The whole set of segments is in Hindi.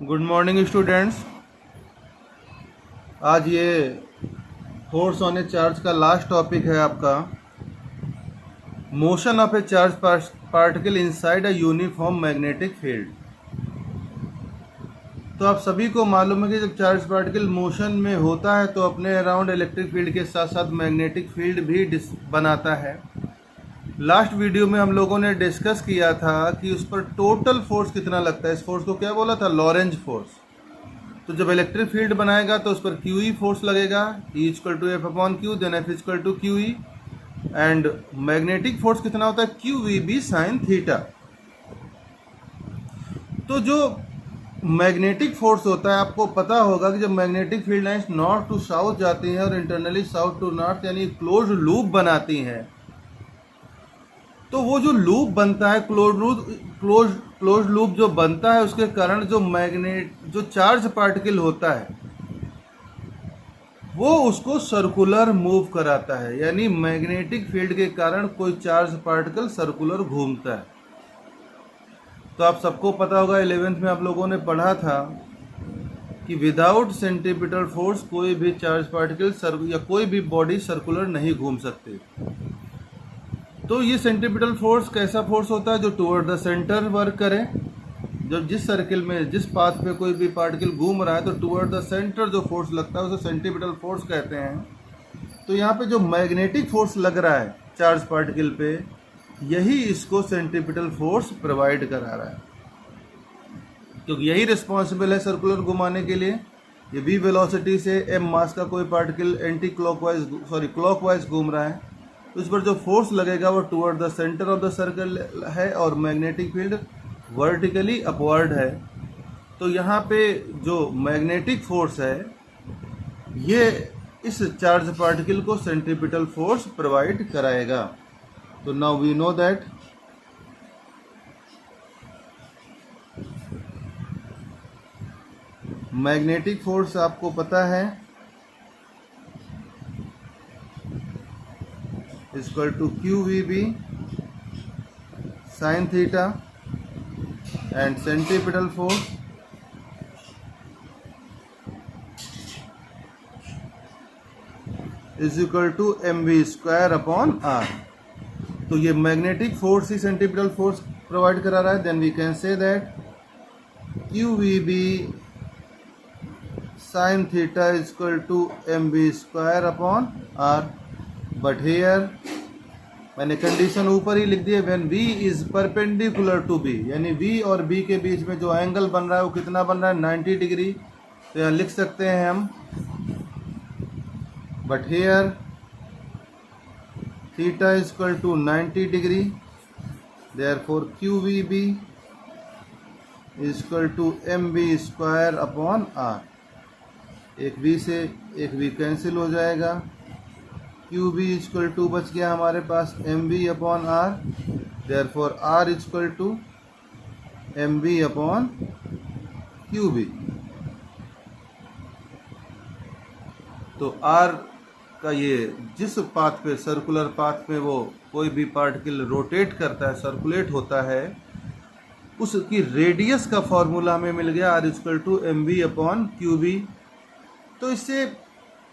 Good morning students. आज ये फोर्स ऑन ए चार्ज का लास्ट टॉपिक है आपका motion of A charge particle inside a uniform magnetic field. तो आप सभी को मालूम है कि जब चार्ज पार्टिकल मोशन में होता है तो अपने अराउंड इलेक्ट्रिक फील्ड के साथ साथ मैग्नेटिक फील्ड भी बनाता है। लास्ट वीडियो में हम लोगों ने डिस्कस किया था कि उस पर टोटल फोर्स कितना लगता है। इस फोर्स को क्या बोला था? Lorentz force. तो जब इलेक्ट्रिक फील्ड बनाएगा तो उस पर क्यू ई फोर्स लगेगा, E equal to F upon Q, then F equal to Q E. And magnetic force कितना होता है? Q V B sine theta. तो जो मैग्नेटिक फोर्स होता है, आपको पता होगा कि जब magnetic field lines north to south जाती हैं और इंटरनली साउथ टू नॉर्थ यानी क्लोज लूप बनाती हैं, तो वो जो लूप बनता है क्लोज लूप जो बनता है, उसके कारण जो चार्ज पार्टिकल होता है वो उसको सर्कुलर मूव कराता है। यानी मैग्नेटिक फील्ड के कारण कोई चार्ज पार्टिकल सर्कुलर घूमता है। तो आप सबको पता होगा 11th में आप लोगों ने पढ़ा था कि विदाउट सेंट्रीपिटल फोर्स कोई भी चार्ज पार्टिकल या कोई भी बॉडी सर्कुलर नहीं घूम सकती। तो ये सेंट्रीपिटल फोर्स कैसा फोर्स होता है? जो टुवर्ड द सेंटर वर्क करे। जब जिस सर्किल में जिस पाथ पे कोई भी पार्टिकल घूम रहा है तो टुवर्ड द सेंटर जो फोर्स लगता है उसे सेंट्रीपिटल फोर्स कहते हैं। तो यहाँ पे जो मैग्नेटिक फोर्स लग रहा है चार्ज पार्टिकल पे, यही इसको सेंट्रीपिटल फोर्स प्रोवाइड करा रहा है, क्योंकि यही रिस्पॉन्सिबल है सर्कुलर घुमाने के लिए। ये v वेलोसिटी से m मास का कोई पार्टिकल क्लॉकवाइज घूम रहा है, उस पर जो फोर्स लगेगा वो toward the centre of the circle है और मैग्नेटिक फील्ड वर्टिकली अपवर्ड है। तो यहाँ पे जो मैग्नेटिक फोर्स है ये इस चार्ज पार्टिकल को सेंट्रीपिटल फोर्स प्रोवाइड कराएगा। तो now we know that magnetic force आपको पता है equal to Q V B sine theta and centripetal force is equal to M V square upon R. तो ये मैग्नेटिक फोर्स ही सेंट्रीपिटल फोर्स प्रोवाइड करा रहा है। Then we can say that Q V B sine theta is equal to M V square upon R. But hair मैंने कंडीशन ऊपर ही लिख दिया, when v is perpendicular to b, यानी v और b के बीच में जो एंगल बन रहा है वो कितना बन रहा है? 90 डिग्री। तो यहाँ लिख सकते हैं हम, but here theta is equal to 90 degree, therefore Q V B is equal to M B square upon R. एक v से एक v कैंसिल हो जाएगा, क्यू बी इक्वल टू बच गया हमारे पास M B upon R, therefore R equal to M B upon Q B. तो आर का ये जिस पाथ पे सर्कुलर पाथ पे वो कोई भी पार्टिकल रोटेट करता है, सर्कुलेट होता है, उसकी रेडियस का फॉर्मूला हमें मिल गया R equal to M B upon Q B. तो इससे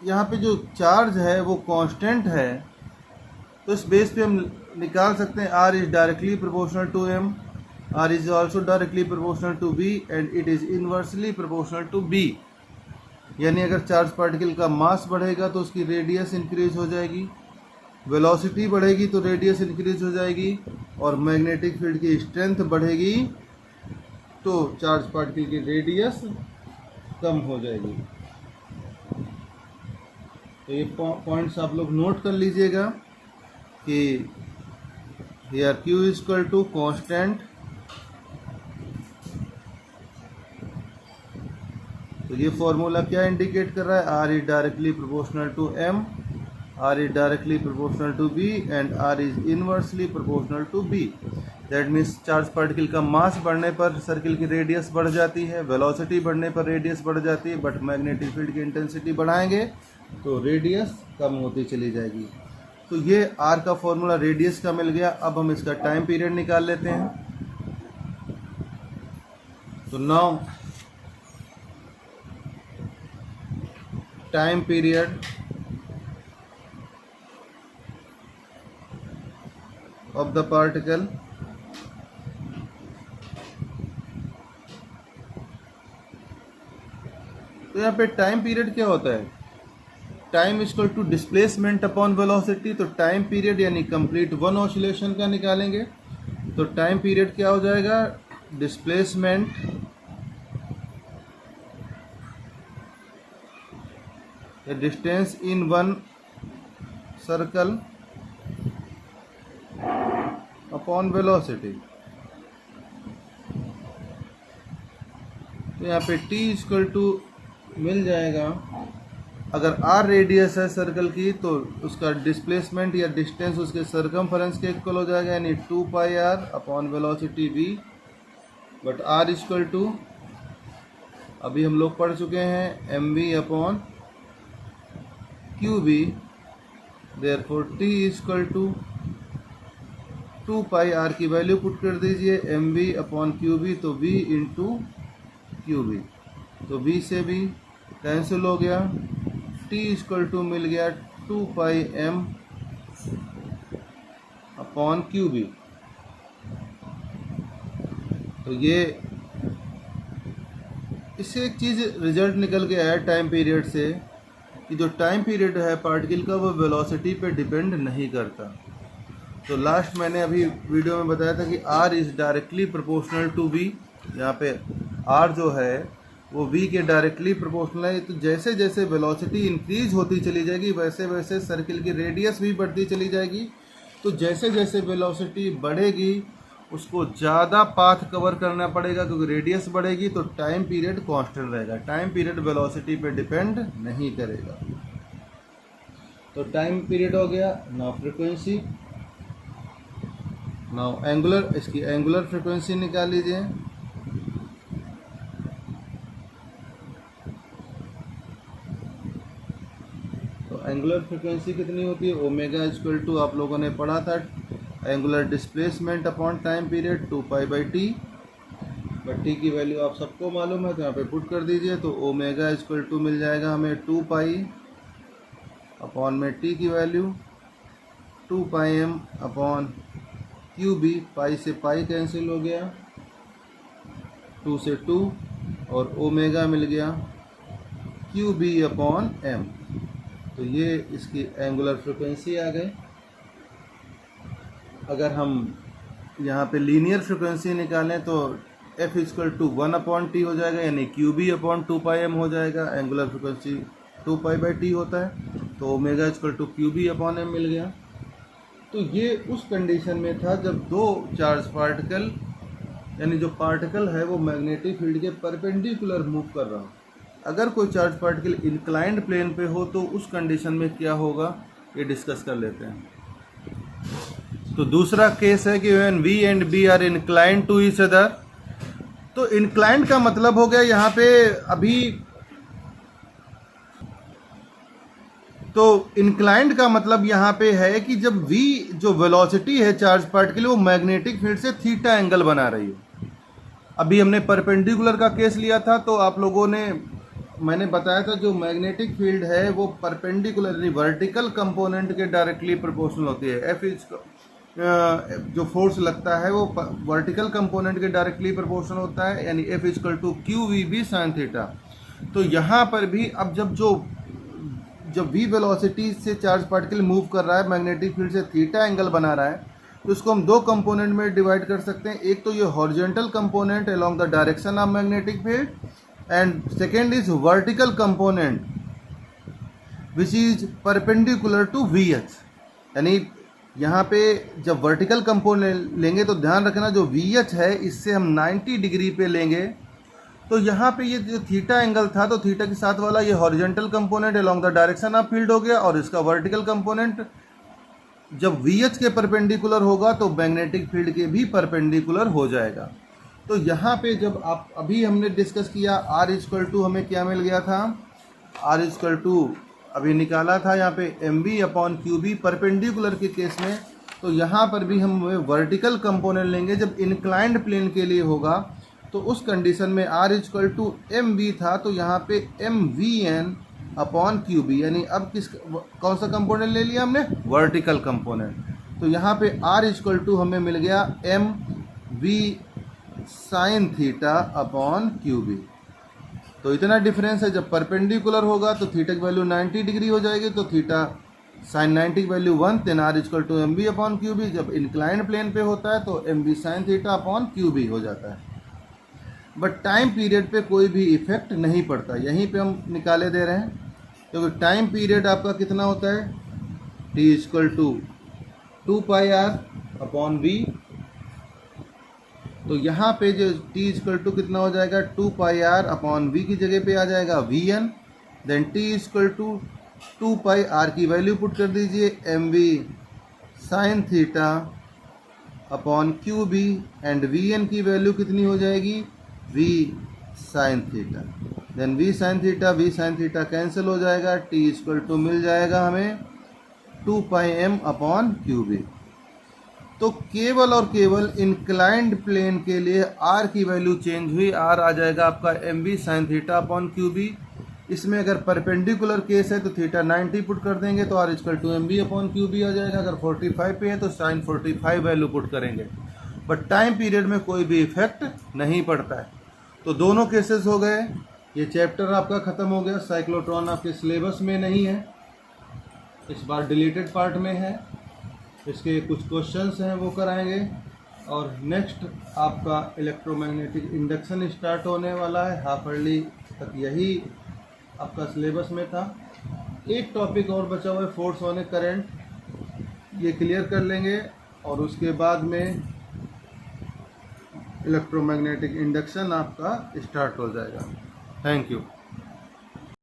यहाँ पे जो चार्ज है वो कांस्टेंट है, तो इस बेस पे हम निकाल सकते हैं R is directly proportional to M, R is also directly proportional to B and it is inversely proportional to B. यानी अगर चार्ज पार्टिकल का मास बढ़ेगा तो उसकी रेडियस इंक्रीज हो जाएगी, वेलोसिटी बढ़ेगी तो रेडियस इंक्रीज हो जाएगी, और मैग्नेटिक फील्ड की स्ट्रेंथ बढ़ेगी तो चार्ज पार्टिकल की रेडियस कम हो जाएगी। तो ये पॉइंट्स आप लोग नोट कर लीजिएगा कि here Q is equal to constant. तो ये फॉर्मूला क्या इंडिकेट कर रहा है? R is directly proportional to M, R is directly proportional to B and R is inversely proportional to B। That means charge particle का मास बढ़ने पर सर्किल की रेडियस बढ़ जाती है, वेलोसिटी बढ़ने पर रेडियस बढ़ जाती है, बट मैग्नेटिक फील्ड की इंटेंसिटी बढ़ाएंगे तो रेडियस कम होती चली जाएगी। तो ये R का फॉर्मूला रेडियस का मिल गया। अब हम इसका टाइम पीरियड निकाल लेते हैं। तो now time period of the particle तो यहाँ पे टाइम पीरियड क्या होता है, time equal to displacement upon velocity. तो टाइम पीरियड यानी कंप्लीट वन ऑसिलेशन का निकालेंगे। तो टाइम पीरियड क्या हो जाएगा, डिस्प्लेसमेंट या distance in one circle upon velocity. तो यहाँ पे t इक्वल टू मिल जाएगा, अगर r रेडियस है सर्कल की तो उसका डिस्प्लेसमेंट या डिस्टेंस उसके सर्कमफरेंस के इक्वल हो जाएगा, यानी 2 pi r upon velocity v। But r equal to अभी हम लोग पढ़ चुके हैं mv upon qv। Therefore t equal to 2 pi r की वैल्यू पुट कर दीजिए, mv अपॉन qv, तो v इंटू qv। तो v से v कैंसिल हो गया, t इक्वल टू मिल गया 2 पाई m अपॉन qv। तो ये इससे एक चीज़ रिजल्ट निकल के आया टाइम पीरियड से कि जो टाइम पीरियड है पार्टिकल का वो वेलोसिटी पे डिपेंड नहीं करता। तो लास्ट मैंने अभी वीडियो में बताया था कि r is directly proportional to v। यहाँ पे r जो है वो v के डायरेक्टली प्रोपोर्शनल है। तो जैसे जैसे वेलोसिटी इंक्रीज होती चली जाएगी वैसे वैसे सर्किल की रेडियस भी बढ़ती चली जाएगी। तो जैसे जैसे वेलोसिटी बढ़ेगी उसको ज़्यादा पाथ कवर करना पड़ेगा, क्योंकि रेडियस बढ़ेगी तो टाइम पीरियड कांस्टेंट रहेगा। टाइम पीरियड वेलोसिटी पे डिपेंड नहीं करेगा। तो टाइम पीरियड हो गया। नाउ फ्रीक्वेंसी, नाउ एंगुलर, इसकी एंगुलर फ्रीक्वेंसी निकाल लीजिए। एंगुलर फ्रीक्वेंसी कितनी होती है, ओमेगा इक्वल टू आप लोगों ने पढ़ा था angular displacement upon time period 2 pi by T. But T की वैल्यू आप सबको मालूम है तो यहाँ पे पुट कर दीजिए। तो ओमेगा इक्वल टू मिल जाएगा हमें 2 पाई अपॉन में टी की value 2 pi M upon Q B. पाई से पाई कैंसिल हो गया, 2 से 2, और ओमेगा मिल गया क्यू बी अपॉन एम। तो ये इसकी एंगुलर फ्रिक्वेंसी आ गई। अगर हम यहाँ पे लीनियर फ्रिक्वेंसी निकालें तो f equal to 1 upon T हो जाएगा, यानी Q B upon 2 pi M हो जाएगा। Angular frequency 2 pi by T होता है, तो omega equal to Q B upon M मिल गया। तो ये उस कंडीशन में था जब दो चार्ज पार्टिकल, यानी जो पार्टिकल है वो मैग्नेटिक फील्ड के परपेंडिकुलर मूव कर रहा हो। अगर कोई चार्ज पार्टिकल इंक्लाइंड प्लेन पे हो तो उस कंडीशन में क्या होगा ये डिस्कस कर लेते हैं। तो दूसरा केस है कि when V and B are inclined to each other. तो इंक्लाइंड का मतलब हो गया यहाँ पे अभी, तो इंक्लाइंड का मतलब यहाँ पे है कि जब V जो वेलोसिटी है चार्ज पार्टिकल वो मैग्नेटिक फील्ड से थीटा एंगल बना रही है। अभी हमने परपेंडिकुलर का केस लिया था तो आप लोगों ने, मैंने बताया था जो मैग्नेटिक फील्ड है वो परपेंडिकुलर यानी वर्टिकल कंपोनेंट के डायरेक्टली प्रोपोर्शनल होती है। एफ इज जो फोर्स लगता है वो वर्टिकल कंपोनेंट के डायरेक्टली प्रोपोर्शनल होता है, यानी F equal to Q V B sine theta. तो यहाँ पर भी अब जब वी वेलोसिटी से चार्ज पार्टिकल मूव कर रहा है मैग्नेटिक फील्ड से थीटा एंगल बना रहा है, तो इसको हम दो कंपोनेंट में डिवाइड कर सकते हैं। एक तो ये horizontal component along the direction of magnetic field, and second is vertical component which is perpendicular to V H. यानी यहाँ पे जब वर्टिकल कंपोनेंट लेंगे तो ध्यान रखना जो वी एच है इससे हम 90 डिग्री पे लेंगे। तो यहाँ पे ये जो थीटा एंगल था तो थीटा के साथ वाला ये horizontal component along the direction of field हो गया, और इसका वर्टिकल कंपोनेंट जब वी एच के परपेंडिकुलर होगा तो मैग्नेटिक फील्ड के भी परपेंडिकुलर हो जाएगा। तो यहाँ पे जब आप अभी हमने डिस्कस किया आर इक्वल टू हमें क्या मिल गया था, आर इक्वल टू अभी निकाला था यहाँ पे M B upon Q B perpendicular के केस में। तो यहाँ पर भी हम वर्टिकल कंपोनेंट लेंगे जब इंक्लाइंड प्लेन के लिए होगा। तो उस कंडीशन में R equal to M V था, तो यहाँ पे M V N upon Q B, यानी अब कौन सा कंपोनेंट ले लिया हमने, वर्टिकल कंपोनेंट। तो यहाँ पे r इक्वल टू हमें मिल गया M V sine theta upon Q B. तो इतना डिफरेंस है, जब परपेंडिकुलर होगा तो थीटा की वैल्यू 90 डिग्री हो जाएगी, तो थीटा साइन 90 की value 1, then r equal to M B upon Q B. जब इंक्लाइंड प्लेन पे होता है तो M B sine theta upon Q B हो जाता है। बट टाइम पीरियड पे कोई भी इफेक्ट नहीं पड़ता, यहीं पे हम निकाले दे रहे हैं, क्योंकि टाइम पीरियड आपका कितना होता है, t equal to 2 pi R upon V. तो यहाँ पे जो t इक्वल टू कितना हो जाएगा, 2 पाई आर अपॉन वी की जगह पे आ जाएगा V N, then t equal to 2 pi R की वैल्यू पुट कर दीजिए M V sine theta upon Q B, and V N की वैल्यू कितनी हो जाएगी, V sine theta, then V sine theta cancel हो जाएगा, t इक्वल टू मिल जाएगा हमें 2 pi M upon Q B. तो केवल और केवल इंक्लाइंड प्लेन के लिए r की वैल्यू चेंज हुई, r आ जाएगा आपका M V sine theta upon Q B. इसमें अगर परपेंडिकुलर केस है तो थीटा 90 पुट कर देंगे तो r equal to M B upon Q B आ जाएगा। अगर 45 पे है तो साइन 45 वैल्यू पुट करेंगे, बट टाइम पीरियड में कोई भी इफेक्ट नहीं पड़ता है। तो दोनों केसेस हो गए। ये चैप्टर आपका ख़त्म हो गया। साइक्लोट्रॉन आपके सिलेबस में नहीं है, इस बार डिलीटेड पार्ट में है। इसके कुछ क्वेश्चंस हैं वो कराएंगे, और नेक्स्ट आपका इलेक्ट्रोमैग्नेटिक इंडक्शन स्टार्ट होने वाला है। हाफ अर्ली तक यही आपका सिलेबस में था। एक टॉपिक और बचा हुआ है, फोर्स ऑन ए करंट, ये क्लियर कर लेंगे, और उसके बाद में इलेक्ट्रोमैग्नेटिक इंडक्शन आपका स्टार्ट हो जाएगा। Thank you.